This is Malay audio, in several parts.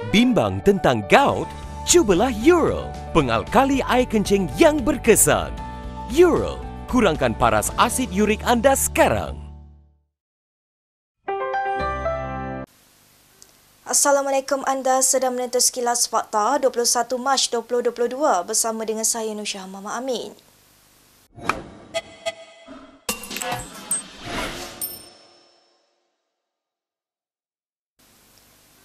Bimbang tentang gout? Cubalah Eural, pengalkali air kencing yang berkesan. Eural, kurangkan paras asid urik anda sekarang. Assalamualaikum, anda sedang menonton Sekilas Fakta 21 Mac 2022 bersama dengan saya Nusha Mama Amin.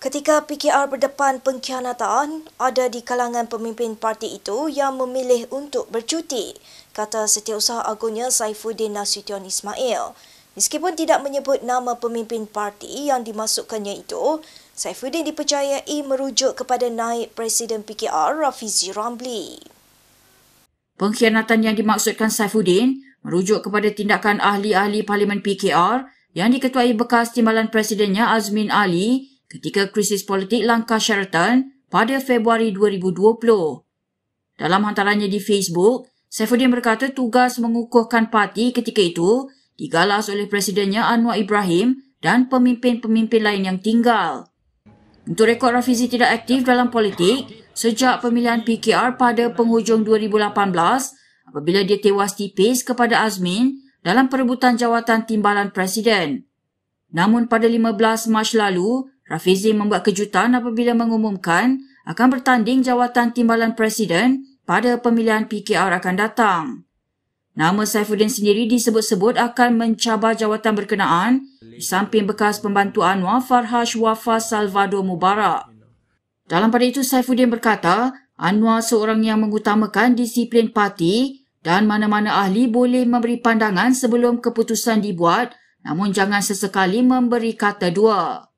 Ketika PKR berdepan pengkhianatan, ada di kalangan pemimpin parti itu yang memilih untuk bercuti, kata Setiausaha Agungnya Saifuddin Nasution Ismail. Meskipun tidak menyebut nama pemimpin parti yang dimasukkannya itu, Saifuddin dipercayai merujuk kepada naib Presiden PKR Rafizi Ramli. Pengkhianatan yang dimaksudkan Saifuddin merujuk kepada tindakan ahli-ahli Parlimen PKR yang diketuai bekas Timbalan Presidennya Azmin Ali ketika krisis politik langkah Sheraton pada Februari 2020. Dalam hantarannya di Facebook, Saifuddin berkata tugas mengukuhkan parti ketika itu digalas oleh Presidennya Anwar Ibrahim dan pemimpin-pemimpin lain yang tinggal. Untuk rekod, Rafizi tidak aktif dalam politik sejak pemilihan PKR pada penghujung 2018 apabila dia tewas tipis kepada Azmin dalam perebutan jawatan Timbalan Presiden. Namun pada 15 Mac lalu, Rafizi membuat kejutan apabila mengumumkan akan bertanding jawatan Timbalan Presiden pada pemilihan PKR akan datang. Nama Saifuddin sendiri disebut-sebut akan mencabar jawatan berkenaan di samping bekas pembantu Anwar Farhash Wafa Salvador Mubarak. Dalam pada itu, Saifuddin berkata Anwar seorang yang mengutamakan disiplin parti dan mana-mana ahli boleh memberi pandangan sebelum keputusan dibuat, namun jangan sesekali memberi kata dua.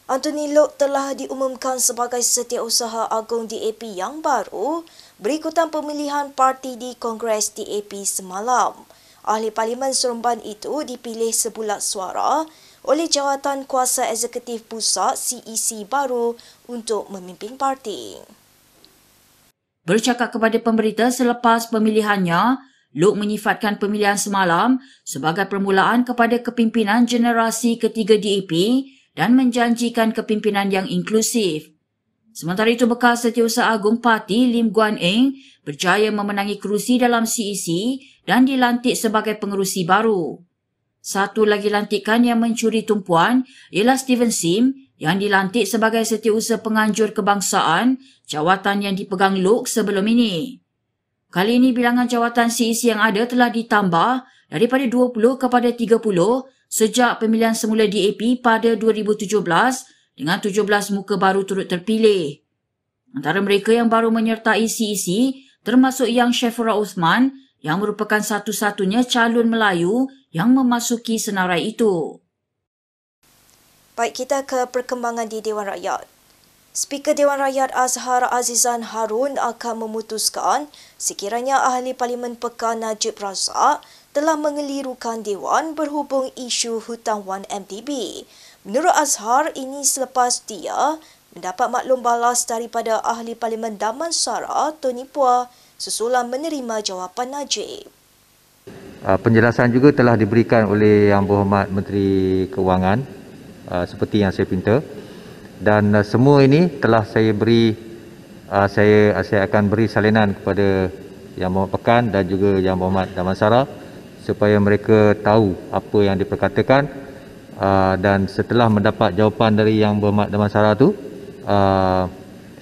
Anthony Loke telah diumumkan sebagai Setiausaha Agung DAP yang baru berikutan pemilihan parti di Kongres DAP semalam. Ahli Parlimen Seremban itu dipilih sebulat suara oleh Jawatan Kuasa Eksekutif Pusat CEC baru untuk memimpin parti. Bercakap kepada pemberita selepas pemilihannya, Loke menyifatkan pemilihan semalam sebagai permulaan kepada kepimpinan generasi ketiga DAP dan menjanjikan kepimpinan yang inklusif. Sementara itu, bekas Setiausaha Agung Parti Lim Guan Eng berjaya memenangi kerusi dalam CEC dan dilantik sebagai pengerusi baru. Satu lagi lantikan yang mencuri tumpuan ialah Steven Sim yang dilantik sebagai Setiausaha Penganjur Kebangsaan, jawatan yang dipegang Loke sebelum ini. Kali ini bilangan jawatan CEC yang ada telah ditambah daripada 20 kepada 30 sejak pemilihan semula DAP pada 2017 dengan 17 muka baru turut terpilih. Antara mereka yang baru menyertai CEC termasuk Yang Shafura Uthman yang merupakan satu-satunya calon Melayu yang memasuki senarai itu. Baik, kita ke perkembangan di Dewan Rakyat. Speaker Dewan Rakyat Azhar Azizan Harun akan memutuskan sekiranya Ahli Parlimen Pekan Najib Razak telah mengelirukan Dewan berhubung isu hutang 1MDB. Menurut Azhar, ini selepas dia mendapat maklum balas daripada Ahli Parlimen Damansara, Tony Phua, sesudah menerima jawapan Najib. Penjelasan juga telah diberikan oleh Yang Berhormat Menteri Keuangan seperti yang saya pinta, dan semua ini telah saya beri, saya akan beri salinan kepada Yang Berhormat Pekan dan juga Yang Berhormat Damansara supaya mereka tahu apa yang diperkatakan, dan setelah mendapat jawapan dari Yang Berhormat Damansara itu,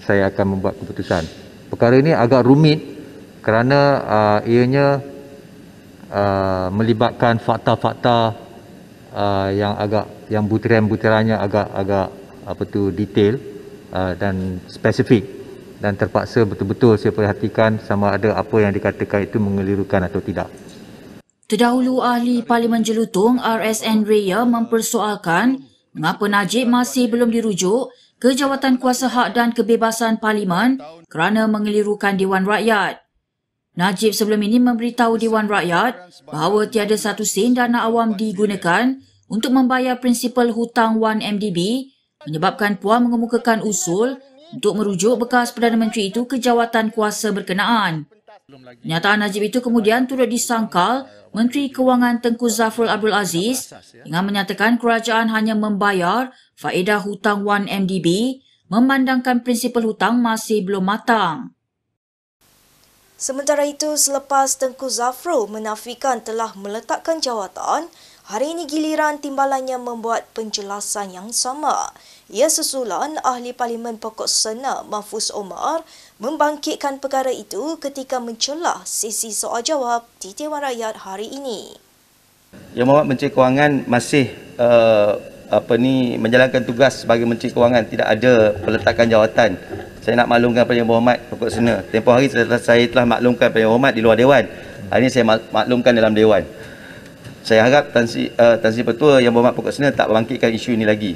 saya akan membuat keputusan. Perkara ini agak rumit kerana ianya melibatkan fakta-fakta yang butiran-butirannya agak detail dan spesifik, dan terpaksa betul-betul saya perhatikan sama ada apa yang dikatakan itu mengelirukan atau tidak. Terdahulu, Ahli Parlimen Jelutong RSN Raya mempersoalkan mengapa Najib masih belum dirujuk ke Jawatan Kuasa Hak dan Kebebasan Parlimen kerana mengelirukan Dewan Rakyat. Najib sebelum ini memberitahu Dewan Rakyat bahawa tiada satu sen dana awam digunakan untuk membayar prinsipal hutang 1MDB, menyebabkan Puan mengemukakan usul untuk merujuk bekas Perdana Menteri itu ke jawatan kuasa berkenaan. Pernyataan Najib itu kemudian turut disangkal Menteri Kewangan Tengku Zafrul Abdul Aziz dengan menyatakan kerajaan hanya membayar faedah hutang 1MDB memandangkan prinsipal hutang masih belum matang. Sementara itu, selepas Tengku Zafrul menafikan telah meletakkan jawatan, hari ini giliran timbalannya membuat penjelasan yang sama. Ia susulan Ahli Parlimen Pokok Sena Mahfuz Omar membangkitkan perkara itu ketika mencelah sesi soal jawab di Dewan Rakyat hari ini. Yang Berhormat Menteri Kewangan masih menjalankan tugas sebagai Menteri Kewangan, tidak ada peletakan jawatan. Saya nak maklumkan kepada Yang Berhormat Pokok Sena. Tempoh hari saya telah maklumkan kepada Yang Berhormat di luar Dewan. Hari ini saya maklumkan dalam Dewan. Saya harap Tan Sri Pertua Yang Berhormat Pokok Sena tak bangkitkan isu ini lagi.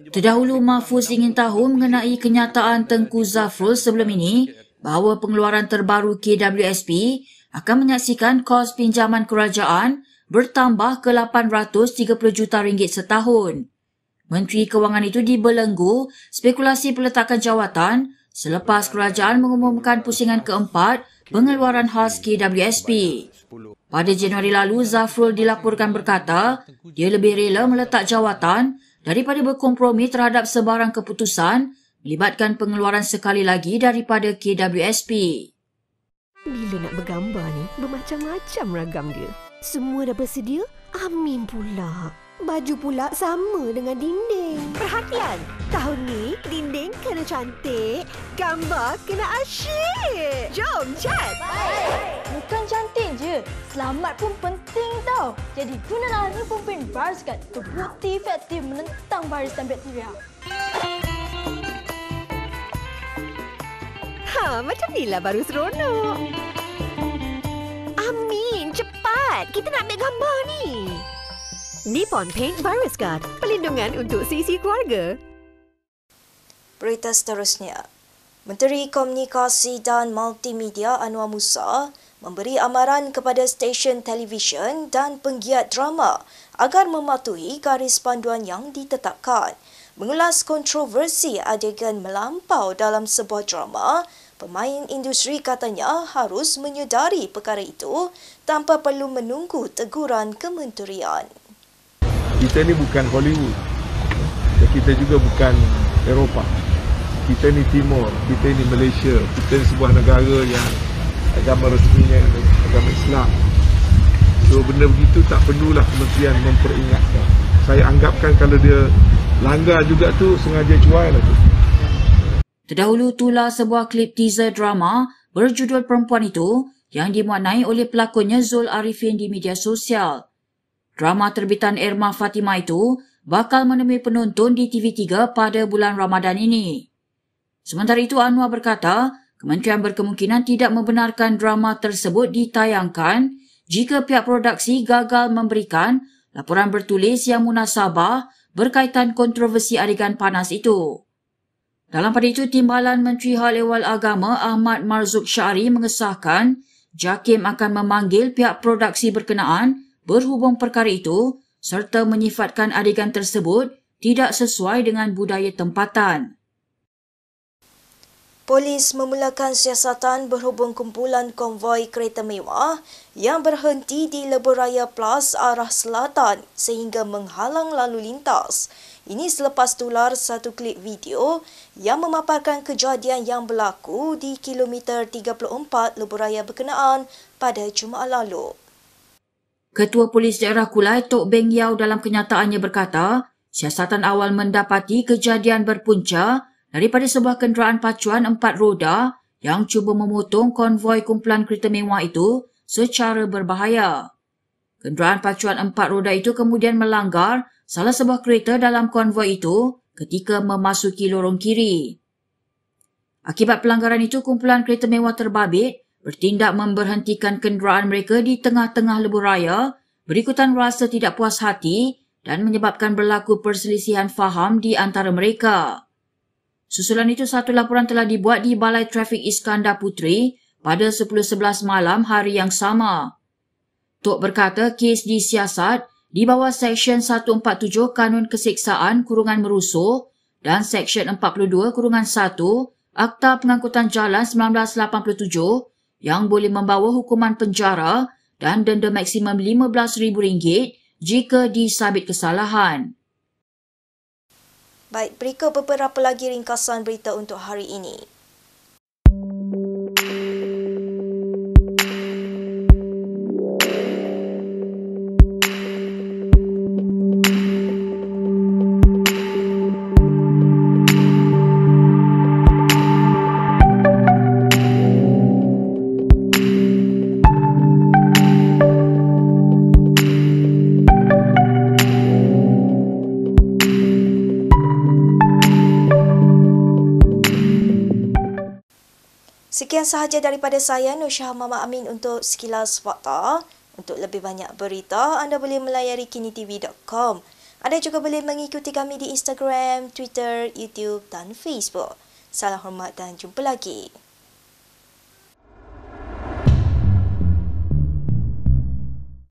Terdahulu, Mahfuz ingin tahu mengenai kenyataan Tengku Zafrul sebelum ini bahawa pengeluaran terbaru KWSP akan menyaksikan kos pinjaman kerajaan bertambah ke 830 juta ringgit setahun. Menteri Kewangan itu dibelenggu spekulasi peletakan jawatan selepas kerajaan mengumumkan pusingan keempat pengeluaran khas KWSP. Pada Januari lalu, Zafrul dilaporkan berkata dia lebih rela meletak jawatan daripada berkompromi terhadap sebarang keputusan melibatkan pengeluaran sekali lagi daripada KWSP. Bila nak bergambar ni, bermacam-macam ragam dia. Semua dah bersedia? Amin pula. Baju pula sama dengan dinding. Perhatian! Tahun ni, dinding kena cantik, gambar kena asyik. Jom, cat! Bukan cantik je, selamat pun penting tau. Jadi gunalah Ribombane Virus Guard, terbukti efektif menentang virus dan bakteria. Macam inilah baru seronok. Amin, cepat. Kita nak ambil gambar ni. Nippon Paint Virus Guard, perlindungan untuk sisi keluarga. Berita seterusnya. Menteri Komunikasi dan Multimedia Anwar Musa memberi amaran kepada stesen televisyen dan penggiat drama agar mematuhi garis panduan yang ditetapkan. Mengulas kontroversi adegan melampau dalam sebuah drama, pemain industri katanya harus menyedari perkara itu tanpa perlu menunggu teguran kementerian. Kita ni bukan Hollywood. Kita juga bukan Eropah. Kita ni Timur, kita ni Malaysia. Kita ni sebuah negara yang agama resminya agama Islam. So benda begitu tak perlulah kementerian memperingatkan. Saya anggapkan kalau dia langgar juga tu sengaja cuai lah tu. Terdahulu itulah sebuah klip teaser drama berjudul Perempuan Itu yang dimuatnai oleh pelakonnya Zul Arifin di media sosial. Drama terbitan Irma Fatimah itu bakal menemui penonton di TV3 pada bulan Ramadan ini. Sementara itu, Anwar berkata, kementerian berkemungkinan tidak membenarkan drama tersebut ditayangkan jika pihak produksi gagal memberikan laporan bertulis yang munasabah berkaitan kontroversi adegan panas itu. Dalam pada itu, Timbalan Menteri Hal Ehwal Agama Ahmad Marzuk Syari mengesahkan JAKIM akan memanggil pihak produksi berkenaan berhubung perkara itu serta menyifatkan adegan tersebut tidak sesuai dengan budaya tempatan. Polis memulakan siasatan berhubung kumpulan konvoi kereta mewah yang berhenti di Lebuhraya Plus arah selatan sehingga menghalang lalu lintas. Ini selepas tular satu klip video yang memaparkan kejadian yang berlaku di kilometer 34 Lebuhraya berkenaan pada Jumaat lalu. Ketua Polis Daerah Kulai Tok Beng Yau dalam kenyataannya berkata, siasatan awal mendapati kejadian berpunca daripada sebuah kenderaan pacuan 4 roda yang cuba memotong konvoi kumpulan kereta mewah itu secara berbahaya. Kenderaan pacuan 4 roda itu kemudian melanggar salah sebuah kereta dalam konvoi itu ketika memasuki lorong kiri. Akibat pelanggaran itu, kumpulan kereta mewah terbabit bertindak memberhentikan kenderaan mereka di tengah-tengah lebuhraya berikutan rasa tidak puas hati dan menyebabkan berlaku perselisihan faham di antara mereka. Susulan itu, satu laporan telah dibuat di Balai Trafik Iskandar Puteri pada 10.11 malam hari yang sama. Tok berkata kes disiasat di bawah Seksyen 147 Kanun Keseksaan Kurungan Merusuh dan Seksyen 42 Kurungan 1 Akta Pengangkutan Jalan 1987 yang boleh membawa hukuman penjara dan denda maksimum RM15,000 jika disabit kesalahan. Baik, berikut beberapa lagi ringkasan berita untuk hari ini. Sekian sahaja daripada saya, Nur Syah Mama Amin untuk Sekilas Fakta. Untuk lebih banyak berita, anda boleh melayari kinitv.com. Anda juga boleh mengikuti kami di Instagram, Twitter, YouTube dan Facebook. Salam hormat dan jumpa lagi.